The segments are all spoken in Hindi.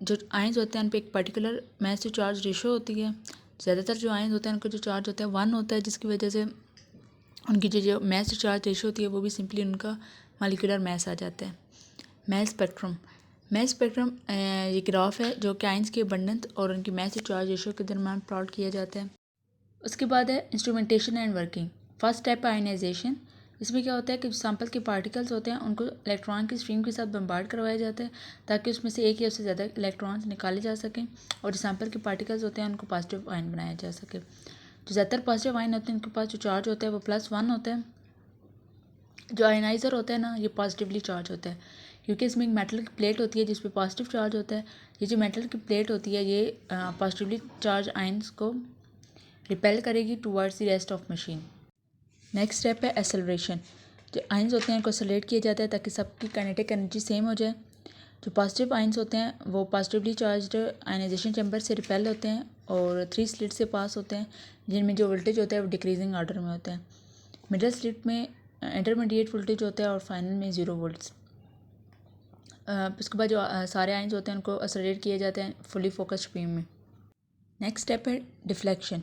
जो आयंस होते हैं उन पे एक particular mass to charge ratio होती है। ज़्यादातर जो आयंस होते हैं उनका जो चार्ज होता है 1 होता है, जिसकी वजह से उनकी जो मास टू चार्ज रेशो होती है वो भी सिंपली उनका मॉलिक्यूलर मास आ जाता है। मास स्पेक्ट्रम ये ग्राफ है जो कि आयंस की अबंडेंस और उनकी मास टू चार्ज रेशो के दरमियान प्लॉट किया जाता है। उसके बाद है instrumentation and working. First step है आयनाइजेशन। इसमें क्या होता है कि सैंपल के पार्टिकल्स होते हैं उनको इलेक्ट्रॉन की स्ट्रीम के साथ बम्बार्ड करवाया जाता है ताकि उसमें से एक या उससे ज़्यादा इलेक्ट्रॉन्स निकाले जा सकें और जो सैंपल के पार्टिकल्स होते हैं उनको पॉजिटिव आयन बनाया जा सके। जो ज़्यादातर पॉजिटिव आयन होते हैं उनके पास जो चार्ज होता है वो +1 होता है। जो आयनाइज़र होता है ना ये पॉजिटिवली चार्ज होता है क्योंकि इसमें एक मेटल की प्लेट होती है जिस पे पॉजिटिव चार्ज होता है। ये जो मेटल की प्लेट होती है ये पॉजिटिवली चार्ज आयंस को रिपेल करेगी towards the rest of machine. Next step है एक्सेलरेशन। जो आयंस होते हैं उनको एक्सेलरेट किया जाता है ताकि सबकी काइनेटिक एनर्जी सेम हो जाए। जो पॉजिटिव आयंस होते हैं वो पॉजिटिवली चार्ज्ड आयनाइजेशन चैम्बर से रिपेल होते हैं और 3 स्लिट से पास होते हैं जिनमें जो वोल्टेज होता है वो डिक्रीजिंग ऑर्डर में होता है। मिडल स्लिट में इंटरमीडिएट वोल्टेज होता है और फाइनल में 0 वोल्ट्स। उसके बाद जो सारे आयंस होते हैं उनको एक्सेलरेट किए जाते हैं फुली फोकस्ड बीम में। नेक्स्ट स्टेप है डिफ्लेक्शन।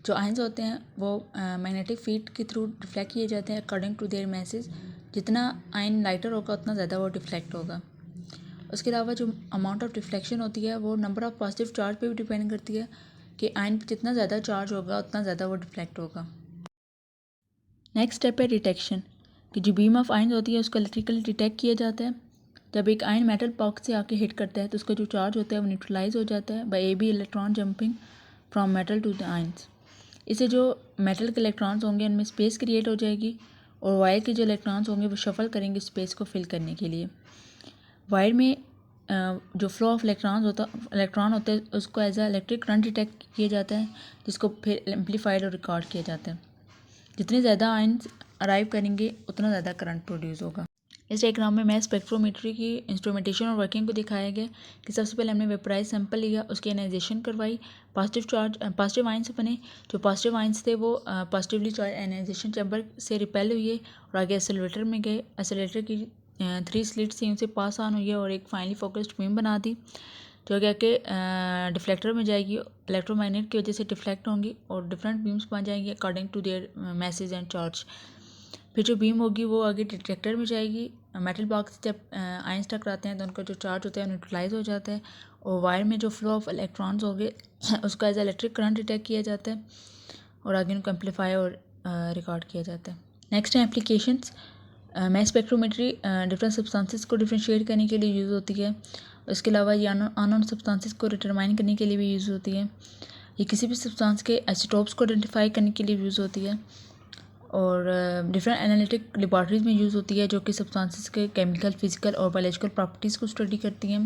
जो आयंस होते हैं वो मैग्नेटिक फील्ड के थ्रू डिफ्लेक्ट किए जाते हैं अकॉर्डिंग टू देयर मैसेज। जितना आयन लाइटर होगा उतना ज़्यादा वो डिफ्लेक्ट होगा। उसके अलावा जो अमाउंट ऑफ डिफ्लेक्शन होती है वो नंबर ऑफ पॉजिटिव चार्ज पे भी डिपेंड करती है कि आयन पे जितना ज़्यादा चार्ज होगा उतना ज़्यादा वो डिफ्लेक्ट होगा। नेक्स्ट स्टेप है डिटेक्शन कि जो बीम ऑफ आयन होती है उसको इलेक्ट्रिकली डिटेक्ट किया जाता है। जब एक आयन मेटल बॉक्स से आके हिट करता है तो उसका जो चार्ज होता है वो न्यूट्रलाइज हो जाता है by AB electron jumping from metal to the ions. इससे जो मेटल के इलेक्ट्रॉन्स होंगे उनमें स्पेस क्रिएट हो जाएगी और वायर के जो इलेक्ट्रॉन्स होंगे वो शफल करेंगे स्पेस को फिल करने के लिए। वायर में जो फ्लो ऑफ इलेक्ट्रॉन होता है उसको as a electric current detect किया जाता है जिसको फिर एम्पलीफाइड और रिकॉर्ड किया जाता है। जितने ज़्यादा आयंस अराइव करेंगे उतना ज़्यादा करंट प्रोड्यूस होगा। इस डायग्राम में मैं स्पेक्ट्रोमेट्री की इंस्ट्रूमेंटेशन और वर्किंग को दिखाया गया कि सबसे पहले हमने वेपराइज सैंपल लिया, उसकी एनाइजेशन करवाई, पॉजिटिव आयंस बने। जो पॉजिटिव आयंस थे वो पॉजिटिवली चार्ज एनाइजेशन चैम्बर से रिपेल हुई है और आगे एक्सेलरेटर में गए। एक्सेलरेटर की 3 स्लिट्स थी उनसे पास ऑन हुई है और एक फाइनली फोकस्ड बीम बना दी जो क्या कि डिफ्लेक्टर में जाएगी। इलेक्ट्रोमैग्नेट की वजह से डिफ्लेक्ट होंगी और डिफरेंट बीम्स बन जाएंगी according to their mass and charge. फिर जो बीम होगी वो आगे डिटेक्टर में जाएगी। मेटल बॉक्स जब आयंस टकराते हैं तो उनका जो चार्ज होता है न्यूट्रलाइज हो जाता है और वायर में जो फ्लो ऑफ इलेक्ट्रॉन्स हो गए उसका एज इलेक्ट्रिक करंट डिटेक्ट किया जाता है और आगे उनको एम्पलीफाई और रिकॉर्ड किया जाता है। नेक्स्ट है applications. Mass spectrometry different substances को डिफ्रेंशिएट करने के लिए यूज़ होती है। उसके अलावा ये अननोन सब्सटेंसेस को डिटरमाइन करने के लिए भी यूज़ होती है। ये किसी भी सब्सटेंस के आइसोटोप्स को आइडेंटिफाई करने के लिए यूज़ होती है और डिफरेंट एनालिटिक लेबॉर्ट्रीज में यूज़ होती है जो कि सब्सटेंसेस के केमिकल, फिजिकल और बायोलॉजिकल प्रॉपर्टीज़ को स्टडी करती हैं।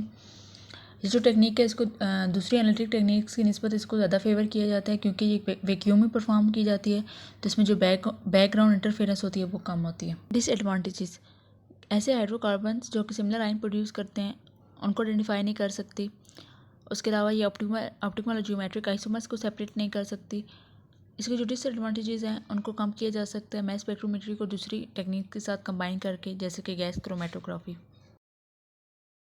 ये जो टेक्निक है इसको दूसरी एनालिटिक टेक्निक्स की निस्बत इसको ज़्यादा फेवर किया जाता है क्योंकि ये वैक्यूम में परफॉर्म की जाती है तो इसमें जो बैकग्राउंड इंटरफेरेंस होती है वो कम होती है। डिसएडवांटेजेस: ऐसे हाइड्रोकार्बन्स जो कि सिमिलर आयन प्रोड्यूस करते हैं उनको आइडेंटिफाई नहीं कर सकती। उसके अलावा ये ऑप्टिकल और ज्योमेट्रिक आइसोमर्स को सेपरेट नहीं कर सकती। इसके जो डिसएडवांटेजेस हैं उनको कम किया जा सकता है मैस स्पेक्ट्रोमेट्री को दूसरी टेक्निक के साथ कंबाइन करके, जैसे कि गैस क्रोमेटोग्राफी।